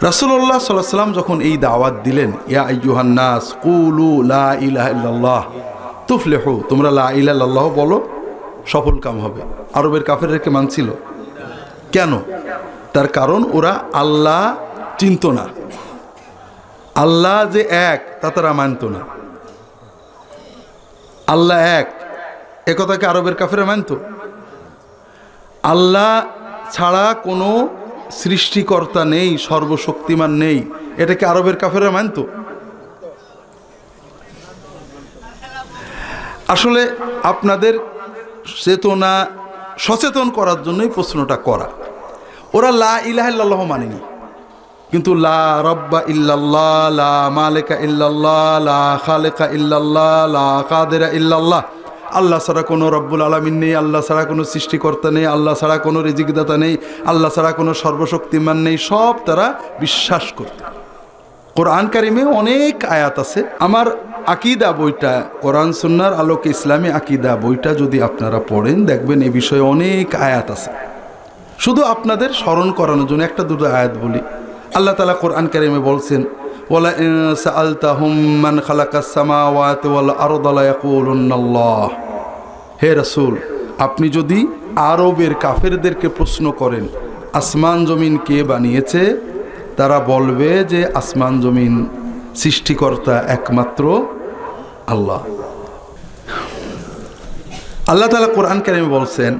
রাসূলুল্লাহ সাল্লাল্লাহু আলাইহি ওয়াসাল্লাম যখন এই দাওয়াত দিলেন, ইয়া আইয়ুহান নাস কুলু লা ইলাহা ইল্লাল্লাহ তুফলিহু, তোমরা লা ইলাহা ইল্লাল্লাহ বলো, সফল কাম হবে। আরবের কাফেরদেরকে মানছিল কেন? তার কারণ ওরা আল্লাহ চিনত না, আল্লাহ যে এক তা তারা মানত না। আল্লাহ এক একথাকে আরবের কাফেরা মানত। আল্লাহ ছাড়া কোনো সৃষ্টিকর্তা নেই, সর্বশক্তিমান নেই, এটাকে আরবের কাফেরা মানত। আসলে আপনাদের চেতনা সচেতন করার জন্যই প্রশ্নটা করা। ওরা লা ইলাহা ইল্লাল্লাহ মানেনি, কিন্তু লা রব্বা ইল্লাল্লাহ, লা মালিকা ইল্লাল্লাহ, লা খালিকা ইল্লাল্লাহ, লা কাদিরা ইল্লাল্লাহ, আল্লাহ ছাড়া কোনো রব্বুল আলামিন নেই, আল্লাহ ছাড়া কোনো সৃষ্টিকর্তা নেই, আল্লাহ ছাড়া কোনো রিজিকদাতা নেই, আল্লাহ ছাড়া কোনো সর্বশক্তিমান নেই, সব তারা বিশ্বাস করত। কোরআন কারিমে অনেক আয়াত আছে। আমার আকিদা বইটা, কোরআন সুন্নাহর আলোকে ইসলামী আকিদা বইটা যদি আপনারা পড়েন, দেখবেন এ বিষয়ে অনেক আয়াত আছে। শুধু আপনাদের স্মরণ করানোর জন্য একটা দুটো আয়াত বলি। আল্লাহ তাআলা কোরআন কারিমে বলছেন, ওয়ালা ইন সাআলতাহুম মান খালাকাস সামাওয়াতি ওয়াল আরদা লা ইয়াকুলুনাল্লাহ। হে রাসূল, আপনি যদি আরবের কাফেরদেরকে প্রশ্ন করেন আসমান জমিন কে বানিয়েছে, তারা বলবে যে আসমান জমিন সৃষ্টিকর্তা একমাত্র আল্লাহ। আল্লাহ তাআলা কোরআন কারিমে বলছেন,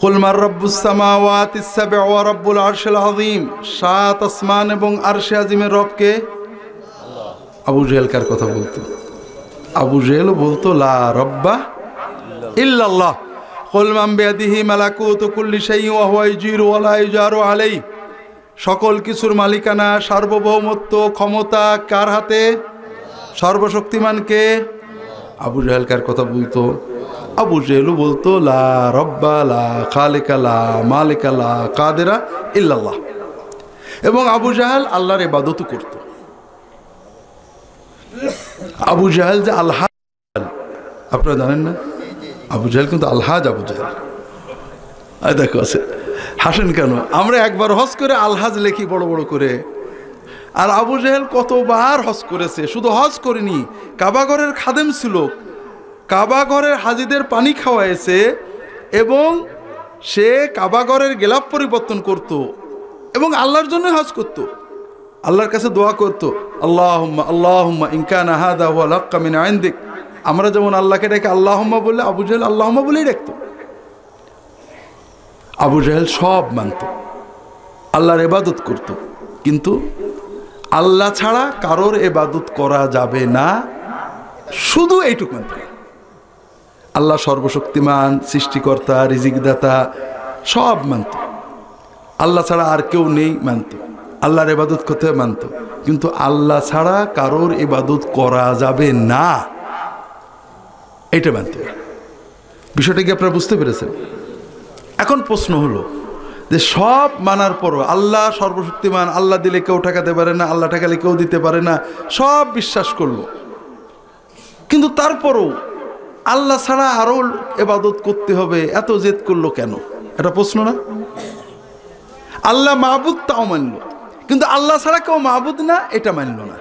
কুল মান রাব্বুস সামাওয়াতিস সাব'i ওয়া রাব্বুল আরশিল আযীম, সাত আসমান এবং আরশে আজিমের রব কে? আল্লাহ। আবু জেহেল কার কথা বলতো? আবু জেহেল বলতো লা রাব্বা ইল্লাল্লাহ। কুল মান বিয়াদিহি মালাকুতু কুল্লি শাইইন ওয়া হুয়া ইউজিরু ওয়া লা ইউজারু আলাইহি, সকল কিছুর মালিকানা, সার্বভৌমত্ব, ক্ষমতা কার হাতে? সর্বশক্তিমান কে? আবু জেহেল কার কথা বলতো? আবু জেহেলও বলতো লা রব্বা লা খালিকা লা মালিকা লা কাদিরা ইল্লাল্লাহ। এবং আবু জাহেল আল্লাহর ইবাদত করত। আবু জাহেল যে আলহাজ, আপনারা জানেন না? আবু জাহেল কিন্তু আলহাজ আবু জাহেল। দেখো আছে, হাসেন কেন? আমরা একবার হজ করে আলহাজ লেখি বড় বড় করে, আর আবু জাহেল কতবার হজ করেছে। শুধু হজ করেনি, কাবাঘরের খাদেম ছিল, কাবাঘরের হাজিদের পানি খাওয়াইছে, এবং সে কাবাঘরের গেলাপ পরিবর্তন করত, এবং আল্লাহর জন্য হজ করত, আল্লাহর কাছে দোয়া করত, আল্লাহুম্মা আল্লাহুম্মা ইন কানা হাযা হুয়াল হাক্কা মিন ইনদিক। আমরা যেমন আল্লাহকে ডেকে আল্লাহুম্মা বললে, আবু জাহেল আল্লাহুম্মা বলেই ডাকত। আবু জাহেল সব মানত, আল্লাহর ইবাদত করত, কিন্তু আল্লাহ ছাড়া কারোর ইবাদত করা যাবে না, শুধু এইটুকু মানত। আল্লাহ সর্বশক্তিমান, সৃষ্টিকর্তা, রিজিকদাতা, সব মানত। আল্লাহ ছাড়া আর কেউ নেই মানত, আল্লাহর ইবাদত করতে মানত, কিন্তু আল্লাহ ছাড়া কারোর ইবাদত করা যাবে না, এইটা মানত। বিষয়টা কি আপনারা বুঝতে পেরেছেন? এখন প্রশ্ন হলো যে সব মানার পরও, আল্লাহ সর্বশক্তিমান, আল্লাহ দিলে কেউ ঠেকাতে পারে না, আল্লাহ ঠেকালে কেউ দিতে পারে না, সব বিশ্বাস করলো, কিন্তু তারপরও আল্লাহ ছাড়া আরো ইবাদত করতে হবে, এত জেদ করলো কেন? এটা প্রশ্ন না? আল্লাহ মাবুদ তাও মানল, কিন্তু আল্লাহ ছাড়া কেউ মাবুদ না এটা মানল না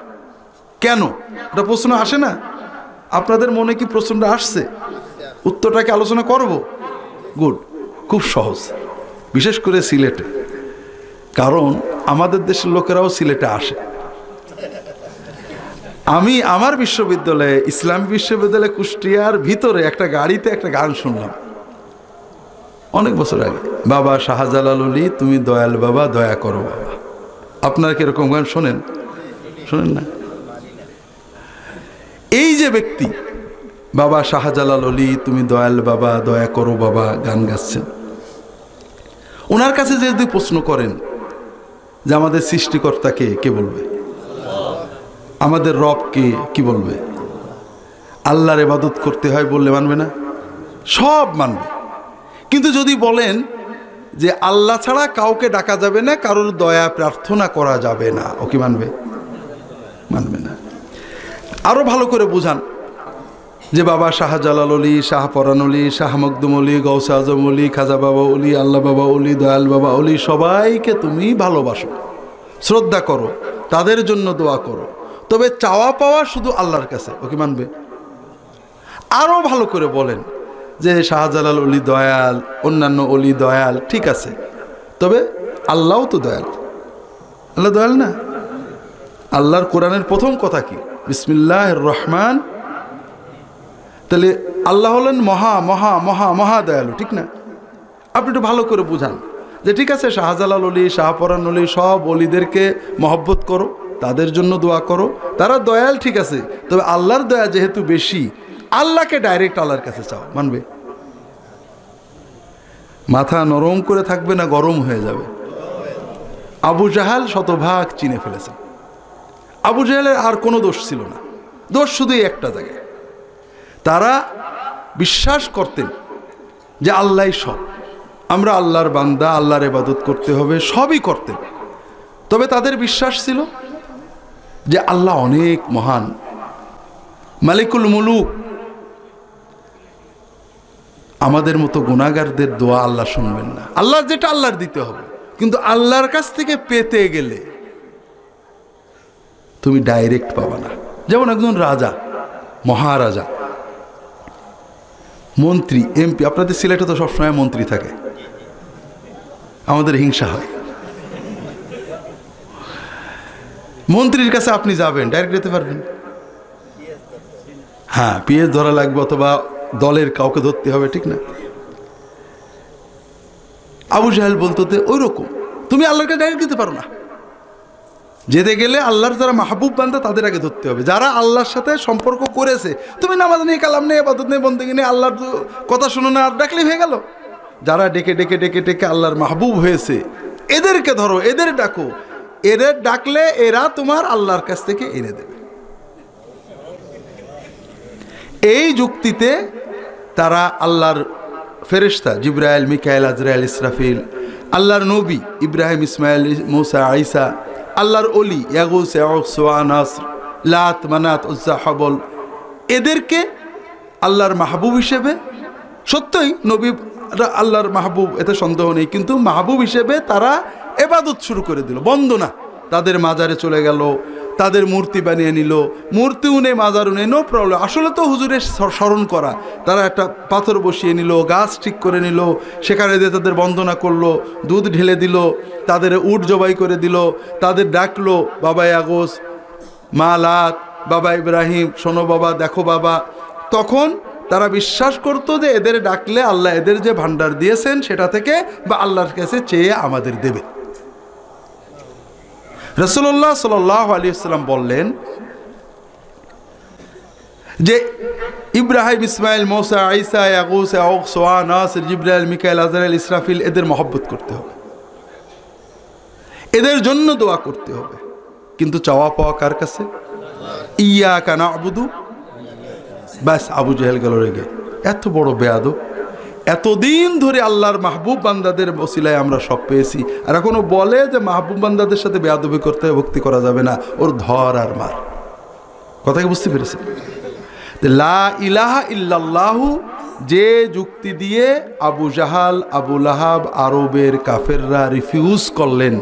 কেন? এটা প্রশ্ন আসে না? আপনাদের মনে কি প্রশ্নটা আসছে? উত্তরটাকে আলোচনা করব। গুড, খুব সহজ, বিশেষ করে সিলেটে, কারণ আমাদের দেশের লোকেরাও সিলেটে আসে। আমি আমার বিশ্ববিদ্যালয়ে, ইসলামী বিশ্ববিদ্যালয় কুষ্টিয়ার ভিতরে একটা গাড়িতে একটা গান শুনলাম অনেক বছর আগে, বাবা শাহজালাল ওলি তুমি দয়াল বাবা, দয়া করো বাবা। আপনারা কিরকম গান শোনেন? শোনেন না? এই যে ব্যক্তি বাবা শাহজালাল ওলি তুমি দয়াল বাবা, দয়া করো বাবা গান গাচ্ছেন, ওনার কাছে যদি প্রশ্ন করেন যে আমাদের সৃষ্টিকর্তাকে, কে বলবে? আমাদের রবকে, কি বলবে? আল্লাহর ইবাদত করতে হয় বললে মানবে না? সব মানবে। কিন্তু যদি বলেন যে আল্লাহ ছাড়া কাউকে ডাকা যাবে না, কারোর দয়া প্রার্থনা করা যাবে না, ও কি মানবে? মানবে না। আরো ভালো করে বুঝান যে বাবা শাহজালাল ওলি, শাহ পরান ওলি, শাহ মখদুম ওলি, গৌসে আজম ওলি, খাজা বাবা ওলি, আল্লাহ বাবা ওলি, দয়াল বাবা ওলি, সবাইকে তুমি ভালোবাসো, শ্রদ্ধা করো, তাদের জন্য দোয়া করো, তবে চাওয়া পাওয়া শুধু আল্লাহর কাছে। ওকে মানবে? আরও ভালো করে বলেন যে শাহজালাল অলি দয়াল, অন্যান্য অলি দয়াল, ঠিক আছে, তবে আল্লাহও তো দয়াল। আল্লাহ দয়াল না? আল্লাহর কোরআনের প্রথম কথা কি? বিসমিল্লাহির রহমান। তাহলে আল্লাহ হলেন মহা মহা মহা মহা দয়ালু, ঠিক না? আপনি একটু ভালো করে বুঝান যে ঠিক আছে, শাহজালাল অলি, শাহপরান অলি, সব অলিদেরকে মহব্বত করো, তাদের জন্য দোয়া করো, তারা দয়াল, ঠিক আছে, তবে আল্লাহর দয়া যেহেতু বেশি, আল্লাহকে ডাইরেক্ট আল্লাহর কাছে চাও। মানবে? মাথা নরম করে থাকবে না গরম হয়ে যাবে? আবু জাহাল শতভাগ চিনে ফেলেছে। আবু জাহালের আর কোনো দোষ ছিল না, দোষ শুধু একটা জায়গায়, তারা বিশ্বাস করতেন যে আল্লাহই সব, আমরা আল্লাহর বান্দা, আল্লাহর ইবাদত করতে হবে, সবই করতেন। তবে তাদের বিশ্বাস ছিল যে আল্লাহ অনেক মহান, মালিকুল মুলুক, আমাদের মতো গুনাহগারদের দোয়া আল্লাহ শুনবেন না, আল্লাহর যেটা আল্লাহর দিতে হবে। কিন্তু আল্লাহর কাছ থেকে পেতে গেলে তুমি ডাইরেক্ট পাবা না। যেমন একজন রাজা, মহারাজা, মন্ত্রী, এমপি, আপনাদের সিলেটে তো সবসময় মন্ত্রী থাকে, আমাদের হিংসা হয়। মন্ত্রীর কাছে আপনি যাবেন, ডাইরেক্ট যেতে পারবেন? হ্যাঁ, পিএস ধরা লাগবে অথবা দলের কাউকে ধরতে হবে, ঠিক না? আবু জাহেল বলতো ওই রকম, তুমি আল্লাহকে ডাইরেক্ট দিতে পারো না। যেতে গেলে আল্লাহর যারা মাহবুব বান্দা তাদের আগে ধরতে হবে, যারা আল্লাহর সাথে সম্পর্ক করেছে। তুমি নামাজ নেই, কালাম নেই, ইবাদত নেই, বন্দেগী নেই, আল্লাহর কথা শুনো না, আর ডাকলেই হয়ে গেল। যারা ডেকে ডেকে ডেকে ডেকে আল্লাহর মাহবুব হয়েছে, এদেরকে ধরো, এদের ডাকো, এদের ডাকলে এরা তোমার আল্লাহর কাছ থেকে এনে দেবে। এই যুক্তিতে তারা আল্লাহর ফেরেশতা জিবরাইল, মিকাইল, আজরাইল, ইসরাফিল, আল্লাহর নবী ইব্রাহিম, ইসমাইল, মুসা, আইসা, আল্লাহর অলি ইয়াগুস, ইয়াউক, সুয়া, নাসর, লাত, মানাত, উজ্জা, হবল, এদেরকে আল্লাহর মাহবুব হিসেবে, সত্যই নবী আল্লাহর মাহবুব, এতে সন্দেহ নেই, কিন্তু মাহবুব হিসেবে তারা ইবাদত শুরু করে দিল, বন্দনা। তাদের মাজারে চলে গেল, তাদের মূর্তি বানিয়ে নিল, মূর্তিও নেই, মাজারও নেই, নো প্রবলেম। আসলে তো হুজুরের স্মরণ করা, তারা একটা পাথর বসিয়ে নিল, গাছ ঠিক করে নিল, সেখানে দিয়ে তাদের বন্দনা করলো, দুধ ঢেলে দিল, তাদের উট জবাই করে দিল, তাদের ডাকলো, বাবা ইয়াগুস, মা লাত, বাবা ইব্রাহিম, শোনো বাবা, দেখো বাবা। তখন তারা বিশ্বাস করতো যে এদের ডাকলে আল্লাহ এদের যে ভান্ডার দিয়েছেন সেটা থেকে বা আল্লাহর কাছে চেয়ে আমাদের দেবে। রাসূলুল্লাহ সাল্লাল্লাহু আলাইহি ওয়াসাল্লাম বললেন যে ইব্রাহিম, ইসমাইল, মুসা, ঈসা, ইয়াগুস, ইয়াউক, সুয়া, নাসর, জিবরাইল, মিকাইল, আজরাইল, ইসরাফিল, এদের মহব্বত করতে হবে, এদের জন্য দোয়া করতে হবে। কিন্তু চাওয়া পাওয়া কার কাছে? ইয়াকা না'বুদু। ব্যাস, আবু জাহেল গেল রেগে। এত বড় বেয়াদব, এতদিন ধরে আল্লাহর মাহবুব বান্দাদের ওসিলায় আমরা সব পেয়েছি, আর এখনো বলে যে মাহবুব বান্দাদের সাথে বেয়াদবি করতে হবে, ভক্তি করা যাবে না, ওর ধর আর মার। কথা কি বুঝতে পেরেছেন? লা ইলাহা ইল্লাল্লাহু যে যুক্তি দিয়ে আবু জাহাল, আবু লাহাব, আরবের কাফেররা রিফিউজ করলেন,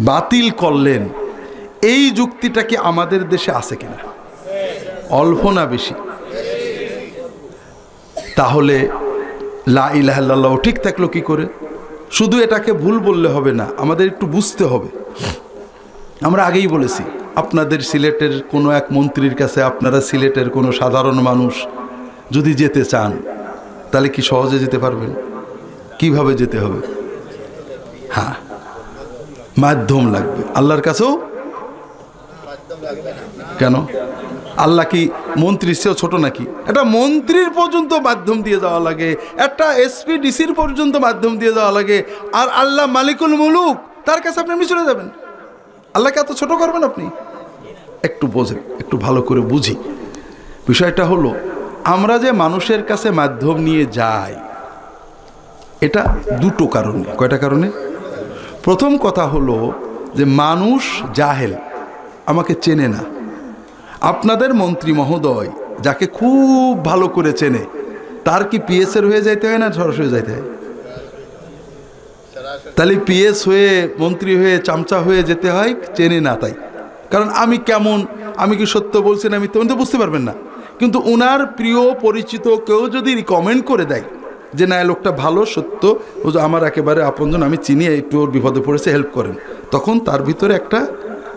বাতিল করলেন, এই যুক্তিটা কি আমাদের দেশে আছে কিনা? অল্প না বেশি? তাহলে লা ইলাহা ইল্লাল্লাহ ঠিক থাকলো কি করে? শুধু এটাকে ভুল বললে হবে না, আমাদের একটু বুঝতে হবে। আমরা আগেই বলেছি, আপনাদের সিলেটের কোনো এক মন্ত্রীর কাছে আপনারা সিলেটের কোনো সাধারণ মানুষ যদি যেতে চান, তাহলে কি সহজে যেতে পারবেন? কিভাবে যেতে হবে? হ্যাঁ, মাধ্যম লাগবে। আল্লাহর কাছেও কেন? আল্লাহ কি মন্ত্রীর চেয়েও ছোট নাকি? একটা মন্ত্রীর পর্যন্ত মাধ্যম দিয়ে যাওয়া লাগে, একটা এসপি ডিসির পর্যন্ত মাধ্যম দিয়ে যাওয়া লাগে, আর আল্লাহ মালিকুল মুলুক, তার কাছে আপনি এমনি চলে যাবেন? আল্লাহকে এত ছোট করবেন আপনি? একটু বোঝেন, একটু ভালো করে বুঝি। বিষয়টা হলো, আমরা যে মানুষের কাছে মাধ্যম নিয়ে যাই, এটা দুটো কারণে। কয়টা কারণে? প্রথম কথা হলো যে মানুষ জাহেল, আমাকে চেনে না। আপনাদের মন্ত্রী মহোদয় যাকে খুব ভালো করে চেনে, তার কি পিএসের হয়ে যাইতে হয় না সরাসরি যাইতে হয়? তাহলে পিএস হয়ে, মন্ত্রী হয়ে, চামচা হয়ে যেতে হয়, চেনে না তাই। কারণ আমি কেমন, আমি কি সত্য বলছি না মিথ্যা, উনি তো বুঝতে পারবেন না। কিন্তু উনার প্রিয় পরিচিত কেউ যদি রিকমেন্ড করে দেয় যে না লোকটা ভালো, সত্য, ও যে আমার একেবারে আপনজন, আমি চিনি, একটু ওর বিপদে পড়েছে, হেল্প করেন, তখন তার ভিতরে একটা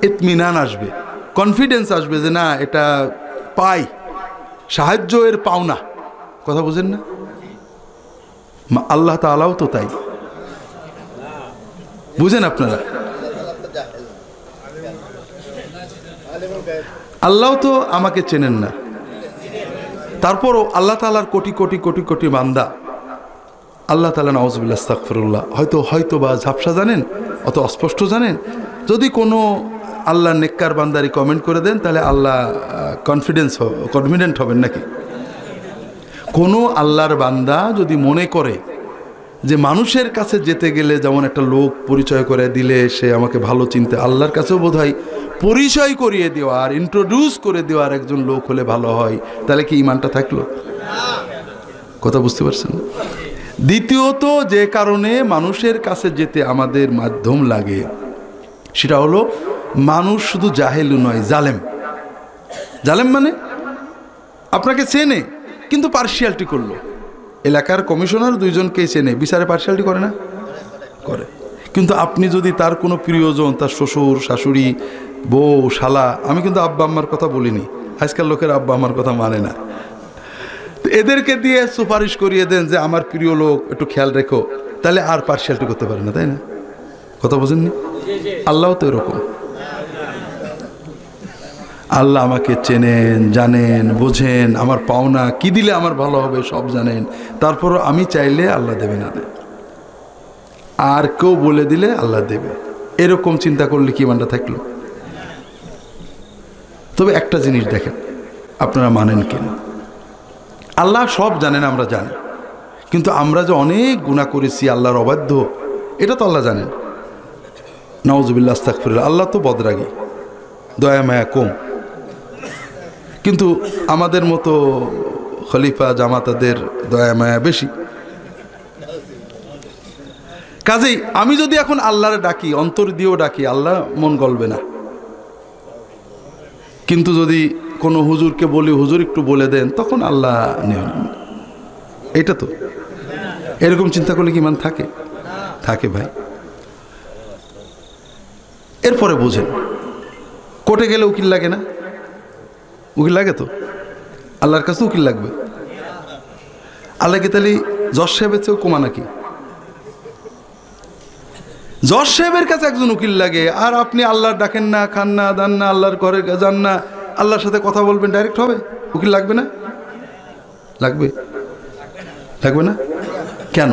ইতমিনান আসবে, কনফিডেন্স আসবে যে না এটা পাই, সাহায্য এর পাওনা। কথা বুঝেন না? আল্লাহ তাআলাও তো তাই, বুঝেন আপনারা? আল্লাহ তো আমাকে চেনেন না, তারপরও আল্লাহ তাআলার কোটি কোটি কোটি কোটি বান্দা, আল্লাহ তাআলা নাউজুবিল্লাহ আস্তাগফিরুল্লাহ, হয়তো বা ঝাপসা জানেন, অত অস্পষ্ট জানেন। যদি কোনো আল্লাহ নেককার বান্দারি কমেন্ট করে দেন, তাহলে আল্লাহ কনফিডেন্ট হবেন নাকি? কোনো আল্লাহর বান্দা যদি মনে করে যে মানুষের কাছে যেতে গেলে যেমন একটা লোক পরিচয় করে দিলে সে আমাকে ভালো চিনতে, আল্লাহর কাছেও বোধহয় পরিচয় করিয়ে দেওয়ার, ইন্ট্রোডিউস করে দেওয়ার একজন লোক হলে ভালো হয়, তাহলে কি ইমানটা থাকলো? কথা বুঝতে পারছেন? দ্বিতীয়ত, যে কারণে মানুষের কাছে যেতে আমাদের মাধ্যম লাগে, সেটা হলো মানুষ শুধু জাহেলু নয়, জালেম। জালেম মানে আপনাকে চেনে কিন্তু পার্সিয়ালিটি করলো। এলাকার কমিশনার দুইজনকেই চেনে, বিচারে পার্সিয়ালিটি করে না? করে। কিন্তু আপনি যদি তার কোনো প্রিয়জন, তার শ্বশুর, শাশুড়ি, বউ, শালা, আমি কিন্তু আব্বা আম্মার কথা বলিনি, আজকাল লোকের আব্বা আম্মার কথা মানে না, এদেরকে দিয়ে সুপারিশ করিয়ে দেন যে আমার প্রিয় লোক, একটু খেয়াল রেখো, তাহলে আর পার্সিয়ালিটি করতে পারে না, তাই না? কথা বোঝেননি? আল্লাহ তো এরকম। আল্লাহ আমাকে চেনেন, জানেন, বোঝেন, আমার পাওনা কি দিলে আমার ভালো হবে সব জানেন, তারপরও আমি চাইলে আল্লাহ দেবে না, আর কেউ বলে দিলে আল্লাহ দেবে, এরকম চিন্তা করলে কি ইমানটা থাকলো? তবে একটা জিনিস দেখেন, আপনারা মানেন কিনা, আল্লাহ সব জানেন, আমরা জানি, কিন্তু আমরা যে অনেক গুনাহ করেছি, আল্লাহর অবাধ্য, এটা তো আল্লাহ জানেন। নাউজুবিল্লাহ আস্তাগফিরুল্লাহ। আল্লাহ তো বদরাগী, দয়া মায়া কম, কিন্তু আমাদের মতো খলিফা জামাতাদের দয়া মায়া বেশি। কাজেই আমি যদি এখন আল্লাহর ডাকি, অন্তর দিয়েও ডাকি, আল্লাহ মন গলবে না। কিন্তু যদি কোনো হুজুরকে বলি, হুজুর একটু বলে দেন, তখন আল্লাহ নেন। এটা তো এরকম চিন্তা করলে কি ইমান থাকে? থাকে ভাই। এরপরে বুঝেন, কোর্টে গেলে উকিল লাগে না? উকিল লাগে তো, আল্লাহর কাছে উকিল লাগবে। আল্লাহকে তাহলে জজ সাহেবের চেয়েও কমা নাকি? জজ সাহেবের কাছে একজন উকিল লাগে, আর আপনি আল্লাহর ডাকেন না, খান না, দান না, আল্লাহর ঘরে যান না, আল্লাহর সাথে কথা বলবেন, ডাইরেক্ট হবে? উকিল লাগবে না? লাগবে, লাগবে না? কেন?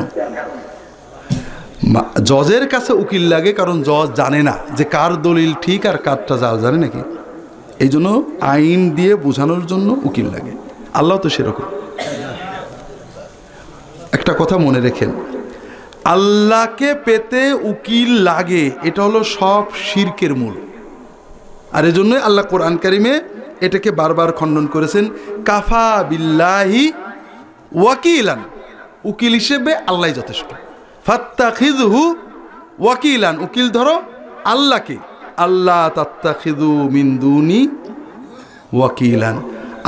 জজের কাছে উকিল লাগে কারণ জজ জানে না যে কার দলিল ঠিক আর কারটা জাল, জানে নাকি? এই জন্য আইন দিয়ে বোঝানোর জন্য উকিল লাগে। আল্লাহ তো সেরকম। একটা কথা মনে রেখেন, আল্লাহকে পেতে উকিল লাগে, এটা হলো সব শিরকের মূল। আর এজন্যই আল্লাহ কোরআন কারিমে এটাকে বারবার খণ্ডন করেছেন, কাফা বিল্লাহি ওয়াকিলান, উকিল হিসেবে আল্লাহ যথেষ্ট। ফাত্তাখিযহু ওয়াকিলান, উকিল ধরো আল্লাহকে, আল্লাহ তাত্তাখিযু মিন দুনি ওয়াকিলান,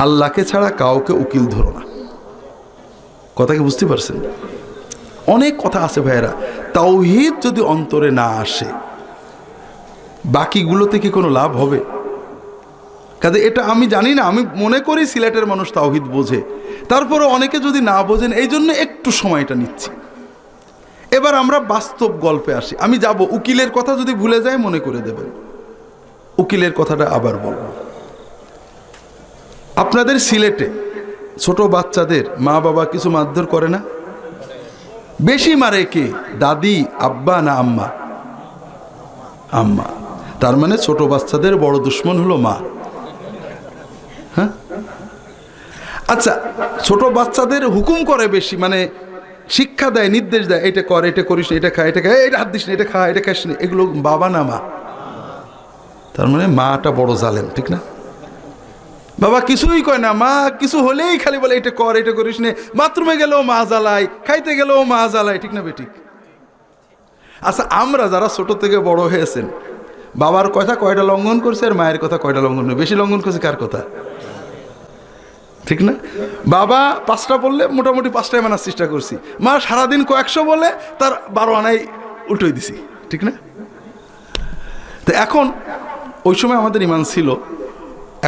আল্লাহকে ছাড়া কাউকে উকিল ধরো না। কথা কি বুঝতে পারছেন? অনেক কথা আছে ভাইয়েরা, তাওহীদ যদি অন্তরে না আসে, বাকিগুলোতে কি কোনো লাভ হবে? কাজে এটা আমি জানি না, আমি মনে করি সিলেটের মানুষ তাওহীদ বোঝে, তারপরে অনেকে যদি না বোঝেন, এই জন্য একটু সময়টা নিচ্ছি। এবার আমরা বাস্তব গল্পে আসি। আমি যাব, উকিলের কথা যদি ভুলে যায় মনে করে দেবেন, উকিলের কথাটা আবার বলব। আপনাদের সিলেটে ছোট বাচ্চাদের মা বাবা কিছু মারধর করে না? বেশি মারে কে? দাদি, আব্বা না আম্মা? আম্মা। তার মানে ছোট বাচ্চাদের বড় দুশ্মন হলো মা। হ্যাঁ, আচ্ছা, ছোট বাচ্চাদের হুকুম করে বেশি, মানে শিক্ষা দেয়, নির্দেশ দেয়, এটা কর, এটা করিস না, এটা খা, এটা খা, এটা হাত দিস না, এটা খা, এটা খাস না, এগুলো বাবা না মা? তার মানে মাটা বড় জালেম, ঠিক না? বাবা কিছুই কয় না, মা কিছু হলেই খালি বলে এটা কর, এটা করিস না, বাথরুমে গেলেও মা জ্বালায়, খাইতে গেলেও মা জ্বালায়, ঠিক না বেঠিক? আচ্ছা, আমরা যারা ছোট থেকে বড় হয়েছেন, বাবার কথা কয়টা লঙ্ঘন করছে আর মায়ের কথা কয়টা লঙ্ঘন করছে? বেশি লঙ্ঘন করছে কার কথা? ঠিক না? বাবা 5টা বললে মোটামুটি 5টায় মানার চেষ্টা করছি, মা সারাদিন কয়েকশো বলে তার 12 আনাই উল্টোই দিছি, ঠিক না? তো এখন ওই সময় আমাদের ইমান ছিল,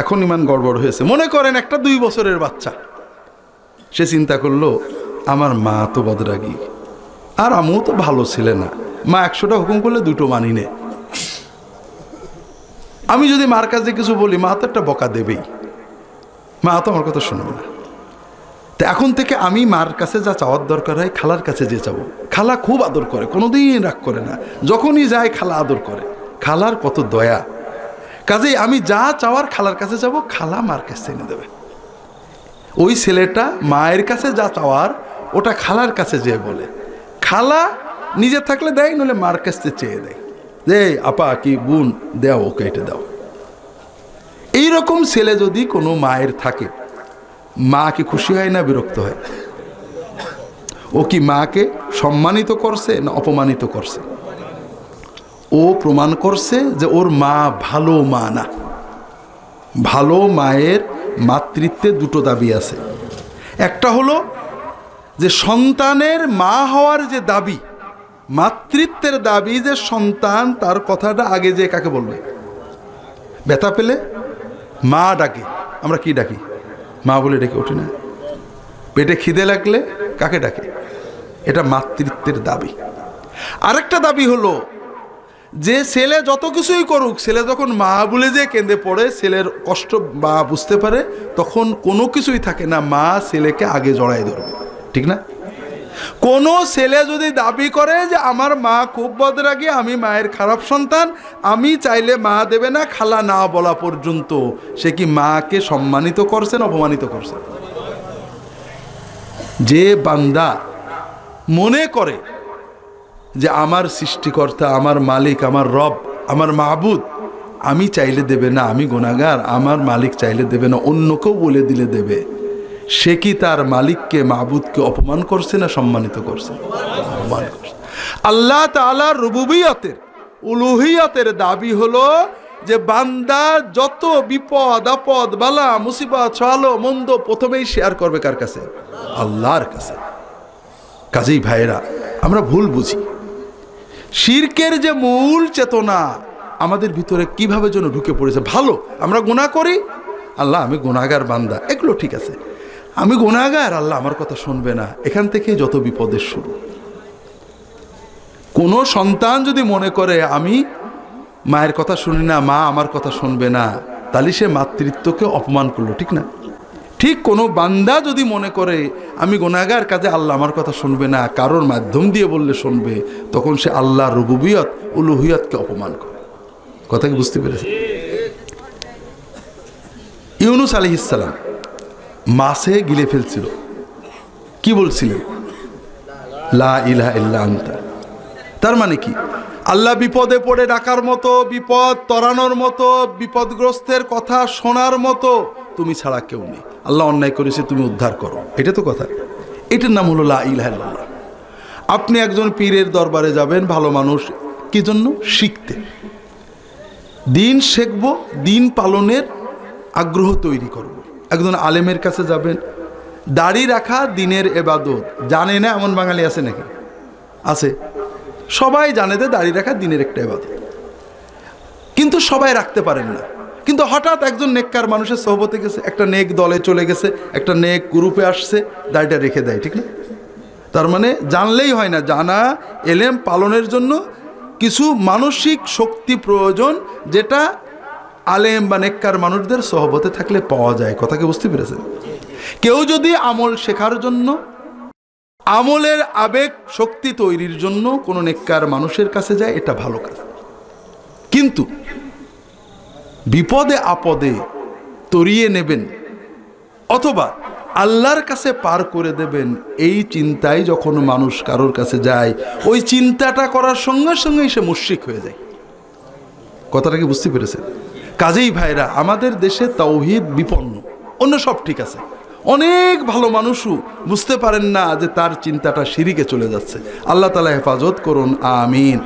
এখন ইমান গড়বড় হয়েছে। মনে করেন একটা 2 বছরের বাচ্চা, সে চিন্তা করলো আমার মা তো বদরাগী আর আমিও তো ভালো ছিলে না, মা 100টা হুকুম করলে 2টো মানি নে, আমি যদি মার কাছে কিছু বলি মা তো একটা বকা দেবেই, মা তো আমার কথা শুনবে না। তো এখন থেকে আমি মার কাছে যা চাওয়ার দরকার হয় খালার কাছে যে চাবো। খালা খুব আদর করে, কোনোদিন রাগ করে না, যখনই যায় খালা আদর করে, খালার কত দয়া। কাজেই আমি যা চাওয়ার খালার কাছে যাব, খালা মার কাছে এনে দেবে। ওই ছেলেটা মায়ের কাছে যা চাওয়ার ওটা খালার কাছে যেয়ে বলে, খালা নিজে থাকলে দেয়, নইলে মার কাছে চেয়ে দেয়, যে আপা কি বোন দেও, ওকে এটা দাও। এইরকম ছেলে যদি কোনো মায়ের থাকে, মা কি খুশি হয় না বিরক্ত হয়? ও কি মাকে সম্মানিত করছে না অপমানিত করছে? ও প্রমাণ করছে যে ওর মা ভালো মা না। ভালো মায়ের মাতৃত্বে 2টো দাবি আছে। একটা হলো যে সন্তানের মা হওয়ার যে দাবি, মাতৃত্বের দাবি, যে সন্তান তার কথাটা আগে যে কাকে বলবে? ব্যথা পেলে মা ডাকে, আমরা কি ডাকি? মা বলে ডেকে ওঠে না। পেটে খিদে লাগলে কাকে ডাকে? এটা মাতৃত্বের দাবি। আরেকটা দাবি হলো যে ছেলে যত কিছুই করুক, ছেলে যখন মা বলে যে কেঁদে পড়ে, ছেলের কষ্ট মা বুঝতে পারে, তখন কোনো কিছুই থাকে না, মা ছেলেকে আগে জড়াই ধরবে, ঠিক না? কোনো ছেলে যদি দাবি করে যে আমার মা খুব বদরাগী, আমি মায়ের খারাপ সন্তান, আমি চাইলে মা দেবে না খালা না বলা পর্যন্ত, সে কি মাকে সম্মানিত করছে না অপমানিত করছে? যে বান্দা মনে করে যে আমার সৃষ্টিকর্তা, আমার মালিক, আমার রব, আমার মাবুদ, আমি চাইলে দেবে না, আমি গুনাহগার, আমার মালিক চাইলে দেবে না, অন্য কেউ বলে দিলে দেবে, সে কি তার মালিককে মাবুদকে অপমান করছে না সম্মানিত করছে? অপমান করছে। আল্লাহ তাআলার রুবুবিয়তের, উলুহিয়তের দাবি হলো যে বান্দা যত বিপদ আপদ বালা মুসিবত ভালো মন্দ প্রথমেই শেয়ার করবে কার কাছে? আল্লাহর কাছে। কাজেই ভাইরা, আমরা ভুল বুঝি। শিরকের যে মূল চেতনা আমাদের ভিতরে কিভাবে যেন ঢুকে পড়েছে। ভালো, আমরা গুনাহ করি, আল্লাহ আমি গুনাহগার বান্দা, এগুলো ঠিক আছে, আমি গুনাহগার, আল্লাহ আমার কথা শুনবে না, এখান থেকেই যত বিপদের শুরু। কোনো সন্তান যদি মনে করে আমি মায়ের কথা শুনি না, মা আমার কথা শুনবে না, তাহলে সে মাতৃত্বকে অপমান করলো, ঠিক না? ঠিক কোনো বান্দা যদি মনে করে আমি গুনাহগার, কাজে আল্লাহ আমার কথা শুনবে না, কারোর মাধ্যম দিয়ে বললে শুনবে, তখন সে আল্লাহর রুবুবিয়ত উলুহিয়তকে অপমান করে। কথা কি বুঝতে পেরেছে? ইউনুস আলাইহিস সালাম মাছে গিলে ফেলছিল, কি বলছিলেন? লা ইলাহা ইল্লা আনতা। তার মানে কি? আল্লাহ বিপদে পড়ে ডাকার মতো, বিপদ তরানোর মতো, বিপদগ্রস্তের কথা শোনার মতো তুমি ছাড়া কেউ নেই। আল্লাহ অন্যায় করেছে, তুমি উদ্ধার করো, এটা তো কথা। এটার নাম হলো লা ইলাহা ইল্লাল্লাহ। আপনি একজন পীরের দরবারে যাবেন, ভালো মানুষ, কি জন্য? শিখতে, দিন শিখব, দিন পালনের আগ্রহ তৈরি করব। একজন আলেমের কাছে যাবেন, দাড়ি রাখা দিনের এবাদত, জানে না এমন বাঙালি আছে নাকি? আছে, সবাই জানে যে দাড়ি রাখা দিনের একটা এবাদত, কিন্তু সবাই রাখতে পারেন না। কিন্তু হঠাৎ একজন নেককার মানুষের সোহবতে গেছে, একটা নেক দলে চলে গেছে, একটা নেক গ্রুপে আসছে, দাড়িটা রেখে দেয়, ঠিক না? তার মানে জানলেই হয় না, জানা এলেম পালনের জন্য কিছু মানসিক শক্তি প্রয়োজন, যেটা আলেম বা নেককার মানুষদের সোহবতে থাকলে পাওয়া যায়। কথাকে বুঝতে পেরেছেন? কেউ যদি আমল শেখার জন্য, আমলের আবেগ শক্তি তৈরির জন্য কোনো নেককার মানুষের কাছে যায়, এটা ভালো কাজ। কিন্তু বিপদে আপদে তরিয়ে নেবেন অথবা আল্লাহর কাছে পার করে দেবেন, এই চিন্তায় যখন মানুষ কারোর কাছে যায়, ওই চিন্তাটা করার সঙ্গে সঙ্গেই সে মুশরিক হয়ে যায়। কথাটা কি বুঝতে পেরেছেন? কাজেই ভাইরা, আমাদের দেশে তাওহীদ বিপন্ন, অন্য সব ঠিক আছে, অনেক ভালো মানুষও বুঝতে পারেন না যে তার চিন্তাটা শিরিকে চলে যাচ্ছে। আল্লাহ তাআলা হেফাজত করুন, আমিন।